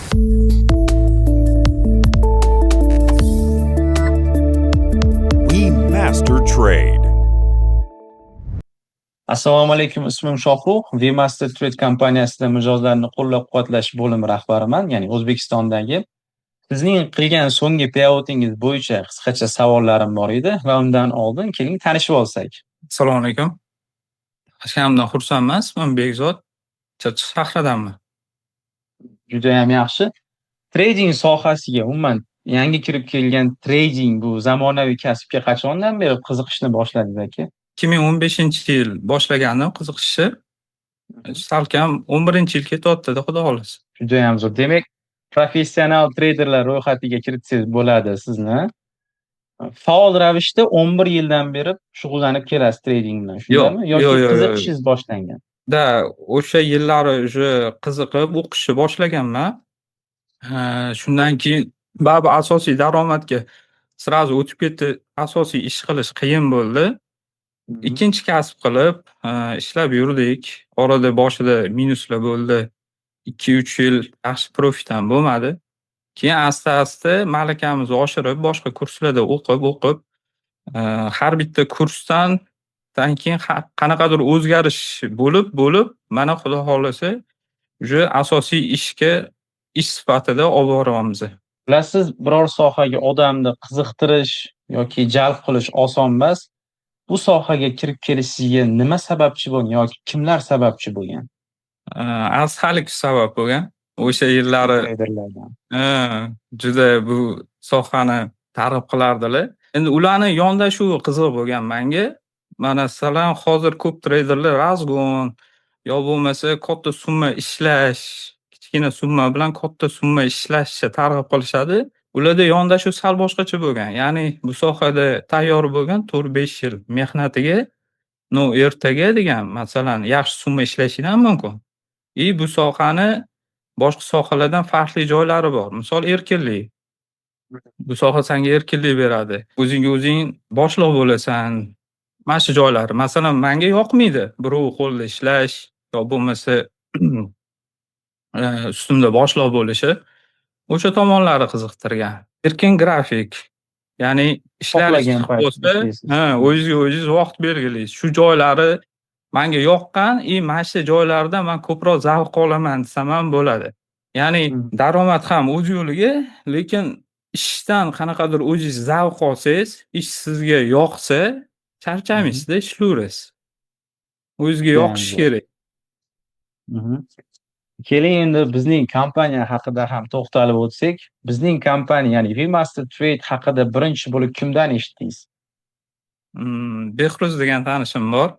We master trade. Assalomu alaykum, ismim Shohrux. Vmaster Trade kompaniyasida mijozlarni qo'llab-quvvatlash bo'limi rahbariman, ya'ni O'zbekistondagi. Sizning qilgan so'nggi payoutingiz bo'yicha qisqacha savollarim bor edi va undan oldin keling tanishib olsak. Assalomu alaykum. Tanishganimdan xursandman. Ismim Bekzod. Chirchiq shahridanman. Juda ham yaxshi. Trading sohasiga umuman yangi kirib kelgan trading bu zamonaviy kasbga qachondan beri qiziqishni boshladingiz aka? 2015-yil boshlagandim qiziqishni. Salkam 11-yil ketyapti-da, xudo xolasa. Juda ham zo'r. Demak, professional traderlar ro'yxatiga kiritsangiz bo'ladi sizni. Faol ravishda 11 yildan beri shug'ullanib kelasiz trading bilan, shundaymi? Yoki qiziqishingiz boshlangan? O'sha yillari уже qiziqib o'qishni boshlaganman. Shundan keyin baribir asosiy daromadga srazu o'tib ketdi. Asosiy ish qilish qiyin bo'ldi. Ikkinchi kasb qilib ishlab yurdik. Orada boshida minuslar bo'ldi. 2-3 yil yaxshi profit ham bo'lmadi. Keyin asta-asta malakamizni oshirib, boshqa kurslarda o'qib, har bitta kursdan keyin qanaqadir o'zgarish bo'lib, mana xudo xolasa, уже asosiy ishga ish sifatida olib boryapmiz. Bilasiz, biror sohaga odamni qiziqtirish yoki jalb qilish oson emas. Bu sohaga kirib kelishingizga nima sababchi bo'lgan yoki kimlar sababchi bo'lgan? Alsalik sabab bo'lgan. O'sha yillari Traderlardan. juda bu sohani targ'ib qilardilar. Endi ularni yondashuvi qiziq bo'lgan menga. Masalan, hozir ko'p traderlar razgon yo bo'lmasa katta summa ishlash, kichkina summa bilan katta summa ishlashga targ'ib qilishadi. Ularda yondashuv sal boshqacha bo'lgan. Ya'ni bu sohada tayyor bo'lgan 4-5 yil mehnatiga ertaga degan, masalan, yaxshi summa ishlashingiz ham mumkin. Bu sohani boshqa sohalardan farqli joylari bor. Misol erkinlik. Bu soha senga erkinlik beradi. O'zing boshliq bo'lasan. Mana shu joylari. Masalan, menga yoqmaydi birov qo'lda ishlash yo bo'lmasa ustimda boshliq bo'lishi. O'sha tomonlari qiziqtirgan. Erkin grafik. Ya'ni ishlaringiz bo'lsa, o'zingiz vaqt belgilaysiz. Shu joylari menga yoqqan, mana shu joylarda men ko'proq zavq olaman desam ham bo'ladi. Ya'ni daromad ham o'z yo'liga, lekin ishdan qanaqadir o'zingiz zavq olsangiz, ish sizga yoqsa, charchamaysiz-da, ishlayverasiz. O'zingizga yoqish kerak. Keling endi bizning kompaniya haqida ham to'xtalib o'tsak. Bizning kompaniya, ya'ni Vmaster Trade haqida birinchi bo'lib kimdan eshitdingiz? Behruz degan tanishim bor.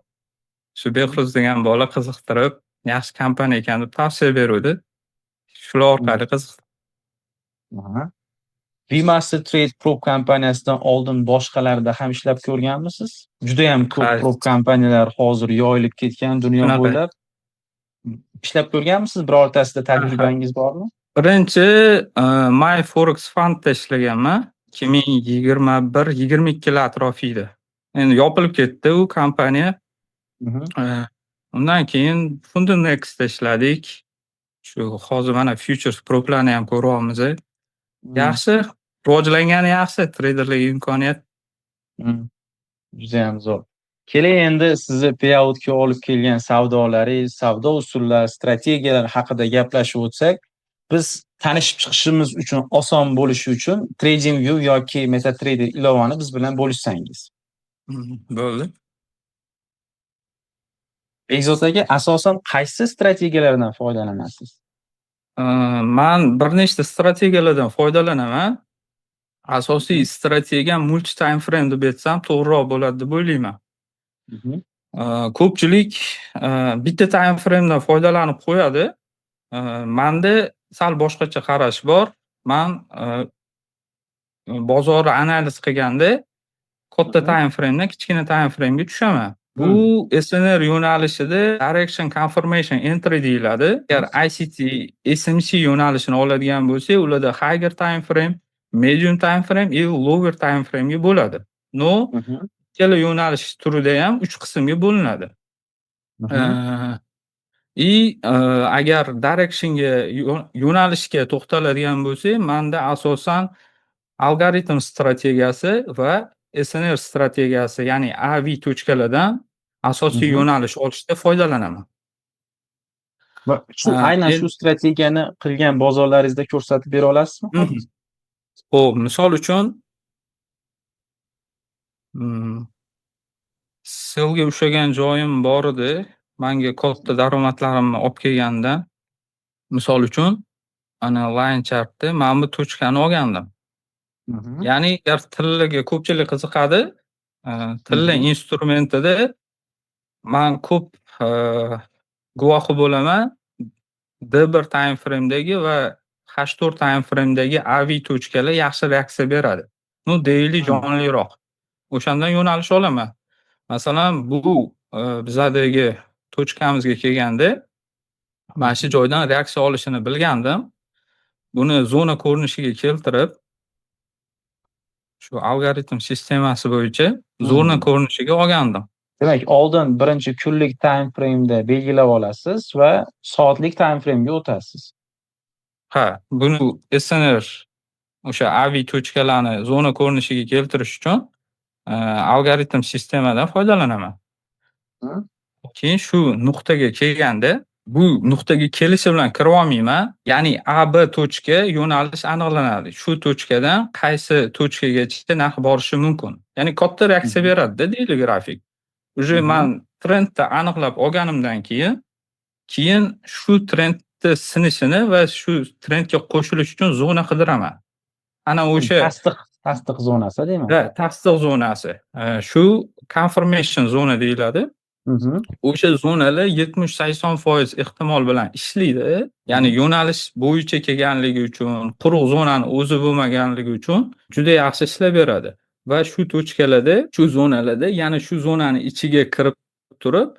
Shu Behruz degan bola qiziqtirib, yaxshi kompaniya ekan deb tavsiya beruvdi. Shular orqali qiziqdim. Vmaster Trade Pro kompaniyasidan oldin boshqalarda ham ishlab ko'rganmisiz? Juda ham ko'p pro kompaniyalar hozir yoyilib ketgan dunyo bo'ylab. Ishlab ko'rganmisiz? Birortasida tajribangiz bormi? Birinchi My Forex Fundda ishlaganman. 2021-22 yil atrofida. Endi yopilib ketdi u kompaniya. Undan keyin Fundinexda ishladik. Shu hozir mana Futures Pro'larni ham ko'ryapmiz. Yaxshi, rivojlangani yaxshi, traderlik imkoniyat. Juda ham zo'r. Keling endi sizni payoutga olib kelgan savdolaringiz, savdo usullari, strategiyalar haqida gaplashib o'tsak, biz tanishib chiqishimiz uchun oson bo'lishi uchun TradingView yoki MetaTrader ilovani biz bilan bo'lishsangiz. Bo'ldi. Bekzod aka, asosan qaysi strategiyalardan foydalanasiz? Men bir nechta strategiyalardan foydalanaman. Asosiy strategiya multi time frame deb aytsam to'g'riroq bo'ladi deb o'ylayman. Ko'pchilik bitta time frame dan foydalanib qo'yadi. Menda sal boshqacha qarash bor. Men bozorni analiz qilganda katta time frame dan kichkina time frame ga tushaman. Bu SNR yo'nalishida Direction Confirmation Entry deyiladi. Agar ICT SMC yo'nalishini oladigan bo'lsak, ularda higher time frame, medium time frame va lower time frame ga bo'ladi. Ikkala yo'nalish turida ham 3 qismga bo'linadi. agar directionga yo'nalishga to'xtaladigan bo'lsak, menda asosan algoritm strategiyasi va SNR strategiyasi, ya'ni AV tochkalardan asosiy yo'nalish olishda foydalanaman. Va shu aynan shu strategiyani qilgan bozorlaringizda ko'rsatib bera olasizmi? Xo'p, misol uchun selga ushlagan joyim bor edi. Menga katta daromadlarimni olib kelganidan. Misol uchun, ana line chartda men bu tochkani olgandim. Ya'ni agar tillarga ko'pchilik qiziqadi, tilla instrumentida men ko'p guvohi bo'laman. D1 time frame'dagi va H4 time frame'dagi AV tochkalar yaxshi reaksiya beradi. Daily jonliroq. O'shandan yo'nalish olaman. Masalan, bu bizadagi tochkamizga kelganda mana shu joydan reaksiya olishini bilgandim. Buni zona ko'rinishiga keltirib, shu algoritm sistemasi bo'yicha zona ko'rinishiga olgandim. Demak, oldin birinchi kunlik time frame'da belgilab olasiz va soatlik time frame'ga o'tasiz. Ha, buni SNR o'sha AV tochkalarni zona ko'rinishiga keltirish uchun algoritm sistemadan foydalanaman. Keyin shu nuqtaga kelganda, bu nuqtaga kelishi bilan kirib olmayman. Ya'ni AB tochka yo'nalish aniqlanadi. Shu tochkadan qaysi tochkagacha narx borishi mumkin. Ya'ni katta reaksiya beradi-da deyli grafik. Uje men trendni aniqlab olganimdan keyin shu trendni sinishini va shu trendga qo'shilish uchun zona qidiraman. Ana o'sha tasdiq zonasi deyman. Ha, tasdiq zonasi. Shu confirmation zona deyiladi. O'sha zonalar 70-80% ehtimol bilan ishlaydi. Ya'ni yo'nalish bo'yicha kelganligi uchun, quruq zonani o'zi bo'lmaganligi uchun juda yaxshi ishlab beradi. Va shu tochkalarda, shu zonalarda, ya'ni shu zonani ichiga kirib turib,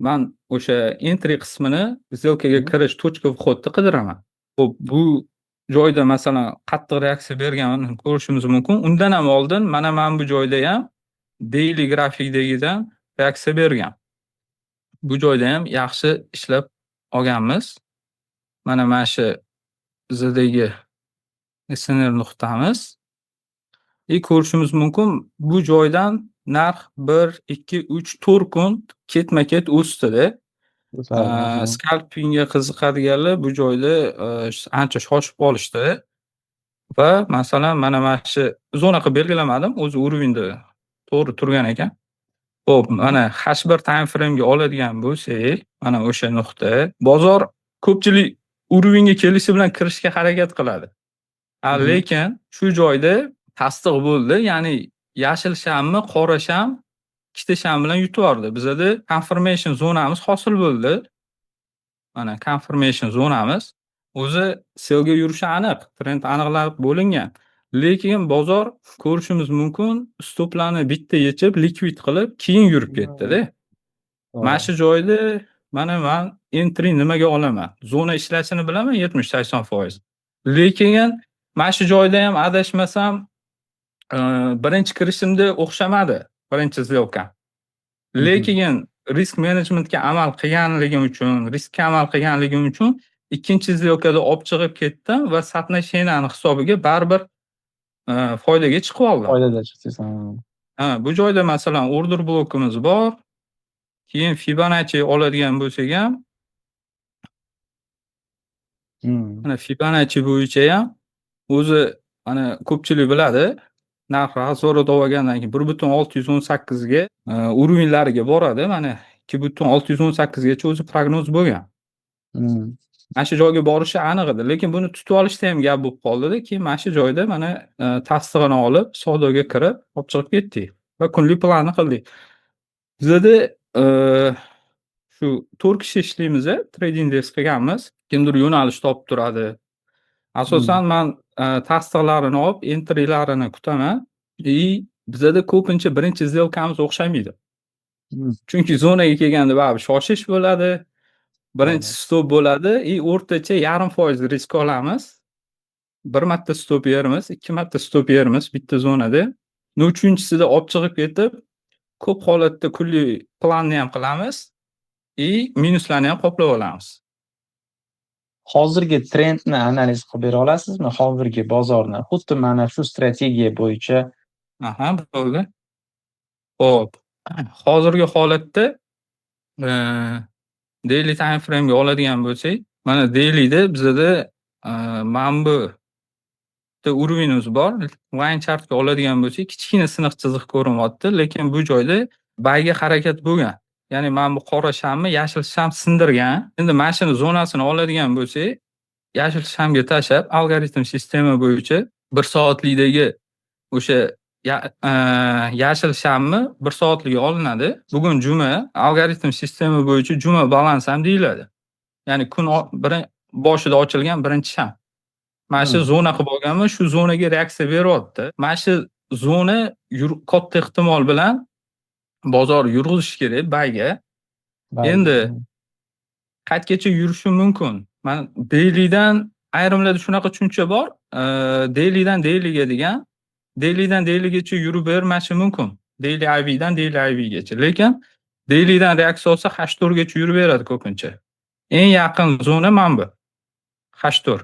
men o'sha entry qismini zelkaga kirish tochka vходni qidiraman. Xo'p, bu joyda masalan qattiq reaksiya berganini ko'rishimiz mumkin. Undan ham oldin mana bu joyda ham daily grafikdagidan reaksiya bergan. Bu joyda ham yaxshi ishlab olganmiz. Mana shu bizdagi SNR nuqtamiz. Ko'rishimiz mumkin, bu joydan narx 1, 2, 3, 4 kun ketma-ket o'sdi-da. Scalpingga qiziqadiganlar bu joyda ancha shoshib qolishdi. Va masalan mana shu zona qilib belgilamadim, o'zi urovingda to'g'ri turgan ekan. Xo'p, mana H1 time frame'ga oladigan bo'lsak, mana o'sha nuqta. Bozor ko'pchilik urovingga kelishi bilan kirishga harakat qiladi. Lekin shu joyda tasdiq bo'ldi, ya'ni yashil shammi, qora sham, ikkita sham bilan yutib yubordi. Bizda confirmation zonamiz hosil bo'ldi. Mana confirmation zonamiz o'zi selga yurishi aniq, trend aniqlab bo'lingan. Lekin bozor ko'rishimiz mumkin, stoplarni bitta yechib, likvid qilib, keyin yurib ketdi-da. Mana shu joyda men entry nimaga olaman? Zona ishlashini bilaman 70-80%. Lekin mana shu joyda ham adashmasam birinchi kirishimda o'xshamadi birinchi zelka. Lekin risk managementga amal qilganligim uchun, ikkinchi zelkada olib chiqib ketdim va satnashenani hisobiga baribir foydaga chiqib oldim. Foydada chiqsiz. Bu joyda masalan order blokimiz bor. Keyin Fibonacci oladigan bo'lsak ham, mana Fibonacci bo'yicha ham o'zi ana ko'pchilik biladi, narx razvorot olgandan keyin 1.618 ga urovnlariga boradi. Mana 2.618 gacha o'zi prognoz bo'lgan. Mana shu joyga borishi aniq edi, lekin buni tutib olishda ham gap bo'lib qoldi-da. Keyin mana shu joyda mana tasdig'ini olib, savdoga kirib, olib chiqib ketdik va kunlik planni qildik. Bizda shu 4 kishi ishlaymiz, trading desk qilganmiz. Kimdir yo'nalish topib turadi. Asosan men tasdiqlarini olib, entrylarini kutaman. Bizda ko'pincha birinchi zelkamiz o'xshamaydi. Chunki zonaga kelganda baribir shoshish bo'ladi. Birinchi stop bo'ladi, o'rtacha 0.5% risk olamiz. Bir marta stop yermiz, 2 marta stop yermiz bitta zonada. Uchinchisida olib chiqib ketib, ko'p holatda kunlik planni ham qilamiz. minuslarni ham qoplab olamiz. Hozirgi trendni analiz qilib bera olasizmi? Hozirgi bozorni xuddi mana shu strategiya bo'yicha Aha, bo'ldi. Xo'p, hozirgi holatda daily time frame'ga oladigan bo'lsak, mana dailyda bizada mana bu bitta уровенimiz bor. Line chartga oladigan bo'lsak, kichkina siniq chiziq ko'rinyapti, lekin bu joyda bayga harakat bo'lgan. Ya'ni mana bu qora shamni yashil sham sindirgan. Endi mana shuni zonasini oladigan bo'lsak, yashil shamga tashlab, algoritm sistema bo'yicha 1 soatlikdagi o'sha yashil shamni 1 soatligi olinadi. Bugun juma, algoritm sistema bo'yicha juma balans ham deyiladi. Ya'ni kun boshida ochilgan birinchi sham. Mana shu zona qilib olganmi, shu zonaga reaksiya beryapti. Mana shu zona katta ehtimol bilan bozor yurg'izishi kerak bayga. Endi qayergacha yurishi mumkin? Mana dailydan ayrimlarda shunaqa tushuncha bor. Dailydan dailyga degan, dailydan dailygacha yurib bermashi mumkin. Daily IVdan daily IVgacha. Lekin dailydan reaksiya olsa H4 gacha yurib beradi ko'pincha. Eng yaqin zona mana bu. H4.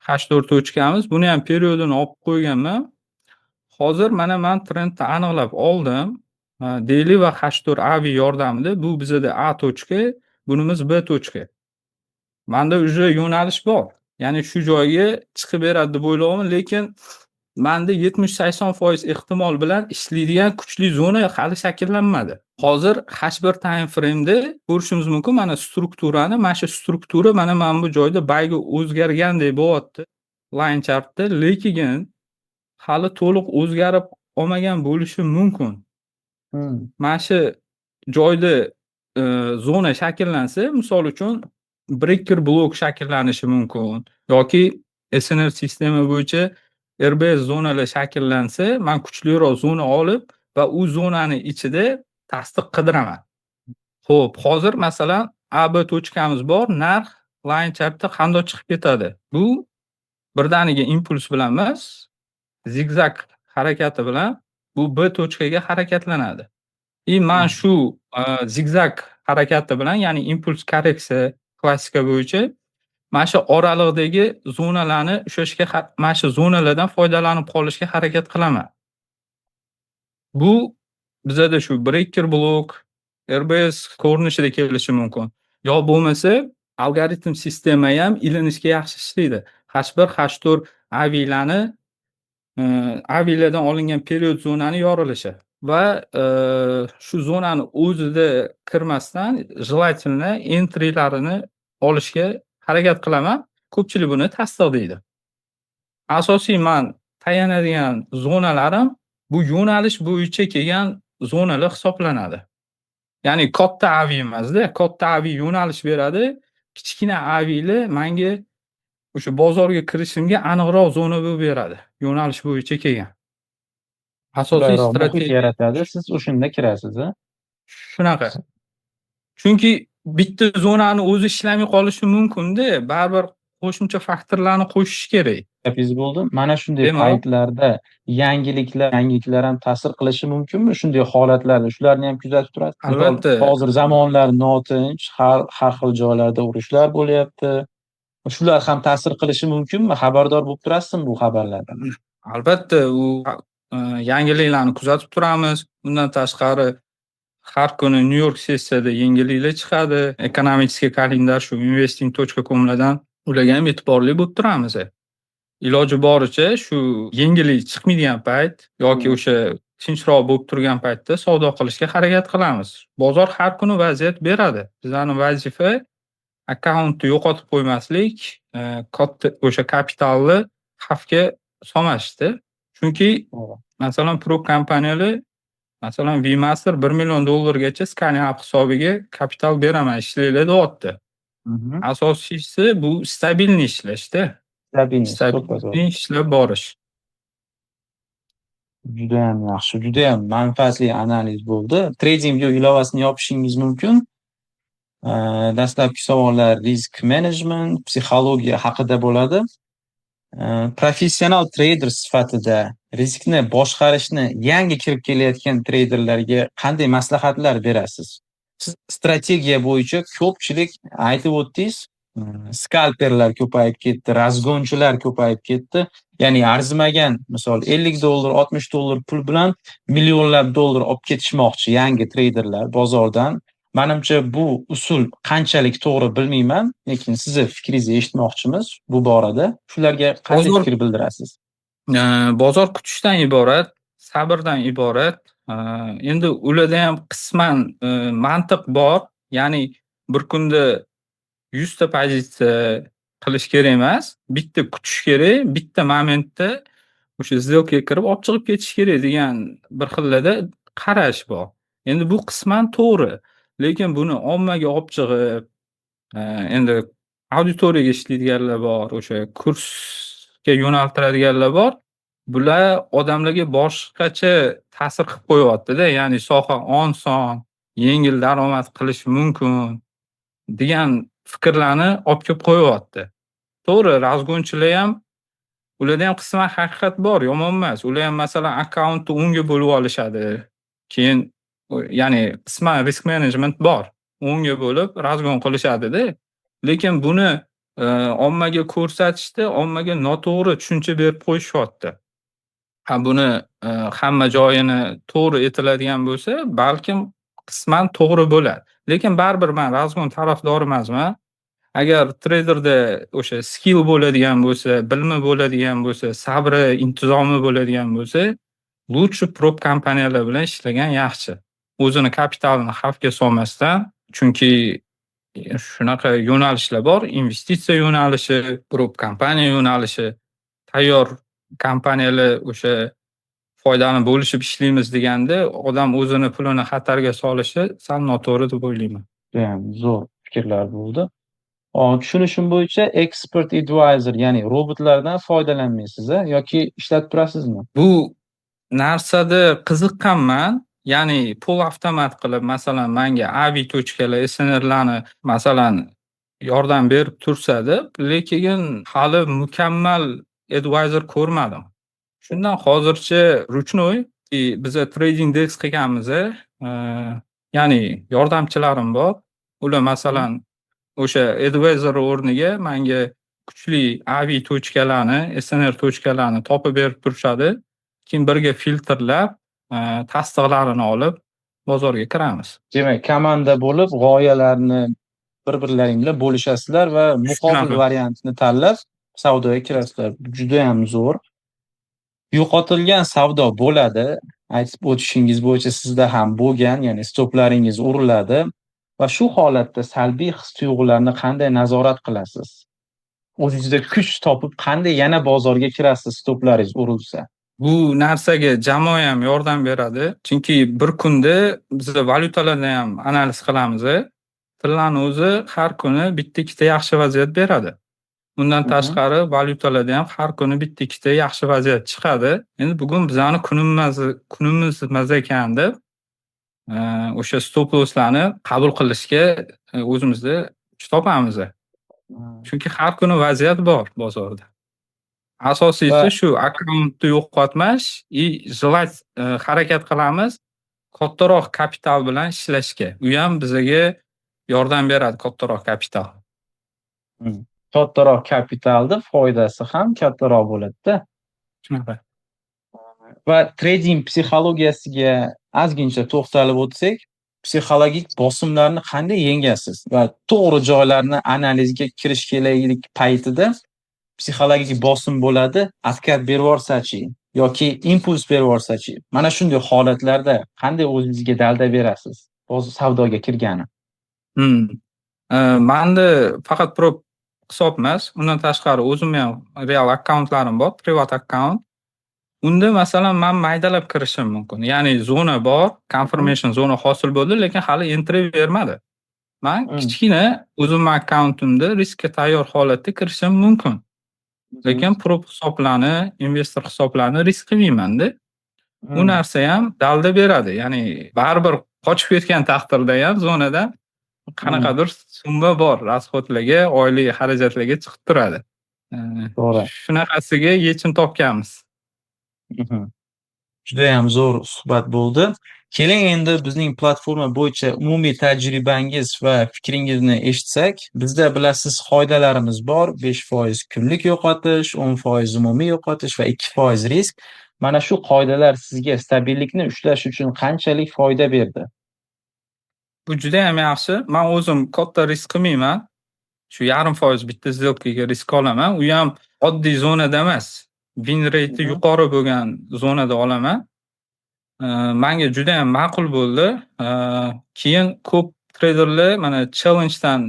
H4 tochkamiz. Buni ham periodini olib qo'yganman. Hozir mana men trendni aniqlab oldim. Daily va H4 AV yordamida bu bizada A tochka, bunimiz B tochka. Menda uje yo'nalish bor. Ya'ni shu joyga chiqib beradi deb o'ylayman, lekin menda 70-80% ehtimol bilan ishlaydigan kuchli zona hali shakllanmadi. Hozir H1 time frame'da ko'rishimiz mumkin mana strukturani, mana shu struktura mana bu joyda bayga o'zgargandek bo'lyapti line chartda, lekin hali to'liq o'zgarib olmagan bo'lishi mumkin. Mana shu joyda zona shakllansa, misol uchun breaker block shakllanishi mumkin yoki SNR sistema bo'yicha RBS zonalar shakllansa, men kuchliroq zona olib va u zonani ichida tasdiq qidiraman. Xo'p, hozir masalan AB tochkamiz bor, narx line chartda qanday chiqib ketadi? Bu birdaniga impuls bilan emas, zigzag harakati bilan bu B tochkaga harakatlanadi. Men shu zigzag harakati bilan, ya'ni impuls korreksiya klassika bo'yicha mana shu oraliqdagi zonalarni ushlashga, mana shu zonalardan foydalanib qolishga harakat qilaman. Bu bizada shu breaker block, RBS ko'rinishida kelishi mumkin. Yo bo'lmasa, algoritm sistema ham ilinishga yaxshi ishlaydi. H1, H4 AVlardan olingan period zonani yorilishi va shu zonani o'zida kirmasdan желательно entrylarini olishga harakat qilaman. Ko'pchilik buni tasdiqlaydi. Asosiy men tayanadigan zonalarim bu yo'nalish bo'yicha kelgan zonalar hisoblanadi. Ya'ni katta AV emasda, katta AV yo'nalish beradi, kichkina AVlar menga o'sha bozorga kirishimga aniqroq zona bo'lib beradi. Yo'nalish bo'yicha kelgan. Asosiy strategiya yaratadi, siz o'shanda kirasiz, a? Shunaqa. Chunki bitta zonani o'zi ishlamay qolishi mumkin-da, baribir qo'shimcha faktorlarni qo'shish kerak. Gapingiz bo'ldi. Mana shunday paytlarda yangiliklar ham ta'sir qilishi mumkinmi? Shunday holatlarda shularni ham kuzatib turasiz. Albatta. Hozir zamonlar notinch, har xil joylarda urushlar bo'lyapti. Shular ham ta'sir qilishi mumkinmi? Xabardor bo'lib turasizmi bu xabarlardan? Albatta, u yangiliklarni kuzatib turamiz. Bundan tashqari har kuni New York sessiyada yangiliklar chiqadi. Ekonomический kalendar shu investing.com lardan ularga ham e'tiborli bo'lib turamiz. Iloji boricha shu yangilik chiqmaydigan payt yoki o'sha tinchroq bo'lib turgan paytda savdo qilishga harakat qilamiz. Bozor har kuni vaziyat beradi. Bizning vazifa akkauntni yo'qotib qo'ymaslik, katta o'sha kapitalni xavfga solmaslikda. Chunki masalan pro kompaniyalar, masalan Vmaster $1 million gacha Skyhub hisobiga kapital beraman, ishlanglar deyapti. Asosiysi bu stabilni ishlashda. Stabilni ishlab borish. Juda ham yaxshi, juda ham manfaatli analiz bo'ldi. Trading view ilovasini yopishingiz mumkin. Dastlabki savollar risk management, psixologiya haqida bo'ladi. Professional trader sifatida riskni boshqarishni yangi kirib kelayotgan treyderlarga qanday maslahatlar berasiz? Siz strategiya bo'yicha ko'pchilik aytib o'tdingiz, skalperlar ko'payib ketdi, razgonchilar ko'payib ketdi. Ya'ni arzimagan, misol $50, $60 pul bilan millionlab dollar olib ketishmoqchi yangi treyderlar bozordan. Menimcha bu usul qanchalik to'g'ri bilmayman, lekin sizni fikringizni eshitmoqchimiz bu borada. Shularga qanday Bozor fikr bildirasiz? bozor kutishdan iborat, sabrdan iborat. Endi ularda ham qisman mantiq bor. Ya'ni bir kunda 100 ta pozitsiya qilish kerak emas. Bitta kutish kerak, bitta momentda o'sha сделкаga kirib olib chiqib ketish kerak degan bir xillada qarash bor. Endi bu qisman to'g'ri, lekin buni ommaga olib chiqib, endi auditoriyaga ishlaydiganlar bor, o'sha kursga yo'naltiradiganlar bor. Bular odamlarga boshqacha ta'sir qilib qo'yyapti-da. Ya'ni soha oson, yengil daromad qilish mumkin degan fikrlarni olib kelib qo'yyapti. To'g'ri, razgonchilar ham ularda ham qisman haqiqat bor, yomon emas. Ular ham masalan akkauntni 10 ga bo'lib olishadi. Keyin ya'ni qisman risk management bor. 10 ga bo'lib razgon qilishadi-da. Lekin buni ommaga ko'rsatishda ommaga noto'g'ri tushuncha berib qo'yishyapti. Buni hamma joyini to'g'ri etiladigan bo'lsa, balkim qisman to'g'ri bo'ladi. Lekin baribir men razgon tarafdori emasman. Agar treyderda o'sha skill bo'ladigan bo'lsa, bilimi bo'ladigan bo'lsa, sabri, intizomi bo'ladigan bo'lsa, lutchi prop kompaniyalar bilan ishlagan yaxshi. O'zini kapitalini xavfga solmasdan, chunki shunaqa yo'nalishlar bor, investitsiya yo'nalishi, prop kompaniya yo'nalishi, tayyor kompaniyalar o'sha foydani bo'lishib ishlaymiz deganda, odam o'zini pulini xatarga solishi sal noto'g'ri deb o'ylayman. Judayam zo'r fikrlar bo'ldi. Tushunishim bo'yicha expert advisor, ya'ni robotlardan foydalanmaysiz yoki ishlatib turasizmi? Bu narsada qiziqqanman. Ya'ni pul avtomat qilib, masalan, menga AVI tochkalar, SNRlarni masalan yordam berib tursa-da, lekin hali mukammal advisor ko'rmadim. Shundan hozircha ruchnoy biza trading desk qilganmiz. Ya'ni yordamchilarim bor. Ular masalan o'sha advisor o'rniga menga kuchli AVI tochkalarni, SNR tochkalarni topib berib turishadi. Keyin birga filtrlab, tasdiqlarini olib bozorga kiramiz. Demak, komanda bo'lib g'oyalarni bir-birlaring bilan bo'lishasizlar va muqobil Shunaqa. variantni tanlab savdoga kirasizlar. Juda ham zo'r. Yo'qotilgan savdo bo'ladi. Aytib o'tishingiz bo'yicha sizda ham bo'lgan, ya'ni stoplaringiz uriladi va shu holatda salbiy his-tuyg'ularni qanday nazorat qilasiz? O'zingizda kuch topib qanday yana bozorga kirasiz stoplaringiz urilsa? Bu narsaga jamoa ham yordam beradi. Chunki bir kunda biz valyutalarni ham analiz qilamiz. Tillarni o'zi har kuni bitta-ikkita yaxshi vaziyat beradi. Undan tashqari valyutalarda ham har kuni bitta-ikkita yaxshi vaziyat chiqadi. Endi bugun bizani kunimiz ekan deb o'sha stop losslarni qabul qilishga o'zimizda kuch topamiz. Chunki har kuni vaziyat bor bozorda. Asosiysi shu akkauntni yo'qotmash, желать harakat qilamiz kattaroq kapital bilan ishlashga. U ham bizga yordam beradi, kattaroq kapital. Kattaroq kapitalda foydasi ham kattaroq bo'ladi-da. Shunaqa. Va trading psixologiyasiga ozgincha to'xtalib o'tsak, psixologik bosimlarni qanday yengasiz va to'g'ri joylarni analizga kirish keraklik paytida psixologik bosim bo'ladi, откат berib yuborsa-chi yoki impuls berib yuborsa-chi. Mana shunday holatlarda qanday o'zingizga dalda berasiz? O'zi savdoga kirgani. Menda faqat prop hisob emas, undan tashqari o'zim ham real akkauntlarim bor, privat akkaunt. Unda masalan men maydalab kirishim mumkin. Ya'ni zona bor, confirmation zona hosil bo'ldi, lekin hali entry bermadi. Men kichkina o'zimning akkauntimda riskka tayyor holatda kirishim mumkin. Lekin prop hisoblarni, investor hisoblarini risk qilmayman-da. Bu narsa ham dalda beradi. Ya'ni baribir qochib ketgan taqdirda ham zonadan qanaqadir summa bor, rasxodlarga, oylik xarajatlarga chiqib turadi. To'g'ri. Shunaqasiga yechim topganmiz. Juda ham zo'r suhbat bo'ldi. Keling endi bizning platforma bo'yicha umumiy tajribangiz va fikringizni eshitsak, bizda bilasiz qoidalarimiz bor. 5% kunlik yo'qotish, 10% umumiy yo'qotish va 2% risk. Mana shu qoidalar sizga stabillikni ushlash uchun qanchalik foyda berdi? Bu judayam yaxshi. Men o'zim katta risk qilmayman. Shu 0,5% bitta сделкаga risk olaman. U ham oddiy zonada emas. Win rate yuqori bo'lgan zonada olaman. Menga judayam ma'qul bo'ldi. Keyin ko'p treyderlar mana challengedan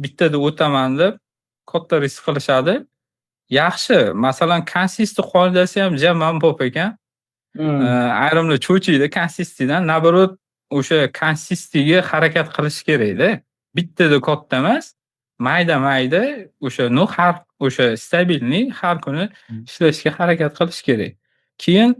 bittada o'taman deb katta risk qilishadi. Yaxshi, masalan, consistent qoidasi ham jam pop ekan. Ayrimlar cho'chiydi consistentdan. Naborot o'sha consistentga harakat qilish kerakda. Bittada katta emas, mayda-mayda o'sha har o'sha stabilniy har kuni ishlashga harakat qilish kerak. Keyin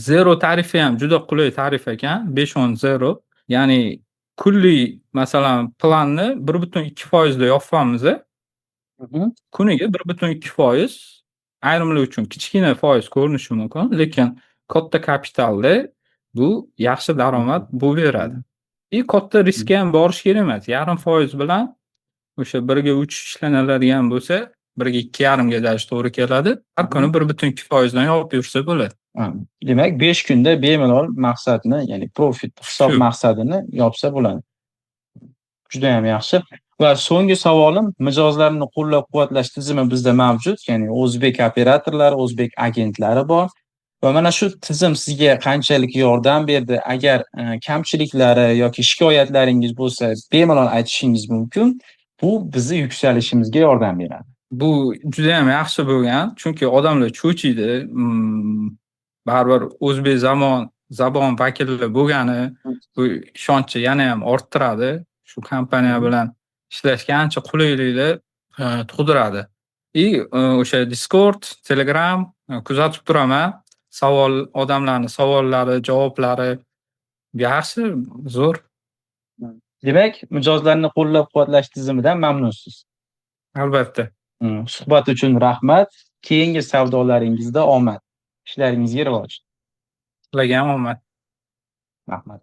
zero tarifi ham juda qulay tarif ekan. 5-10-0. Ya'ni kunlik masalan planni 1,2% da yopamiz. Kuniga 1,2%. Ayrimlar uchun kichkina foiz ko'rinishi mumkin, lekin katta kapitalda bu yaxshi daromad bo'laveradi. Katta riskka ham borish kerak emas. 0,5% bilan o'sha 1ga 3 ishlanadigan bo'lsa, 1ga 2,5 ga dash to'g'ri keladi. Har kuni 1,2% dan yopib yursa bo'ladi. Demak, 5 kunda bemalol maqsadni, ya'ni profit hisob maqsadini yopsa bo'ladi. Juda ham yaxshi. Va so'nggi savolim, mijozlarni qo'llab-quvvatlash tizimi bizda mavjud, ya'ni o'zbek operatorlari, o'zbek agentlari bor. Va mana shu tizim sizga qanchalik yordam berdi? Agar kamchiliklari yoki shikoyatlaringiz bo'lsa, bemalol aytishingiz mumkin. Bu bizni yuksalishimizga yordam beradi. Bu juda ham yaxshi bo'lgan, chunki odamlar cho'chiydi. Baribir o'zbek zabon vakillari bo'lgani bu ishonchni yana ham orttiradi. Shu kompaniya bilan ishlashga ancha qulayliklar tug'diradi. O'sha Discord, Telegram kuzatib turaman. Odamlarning savollari, javoblari yaxshi, zo'r. Demak, mijozlarni qo'llab-quvvatlash tizimidan mamnunsiz. Albatta. Suhbat uchun rahmat. Keyingi savdolaringizda omad. Ishlaringizga rivoj. Sizlarga ham omad. Rahmat.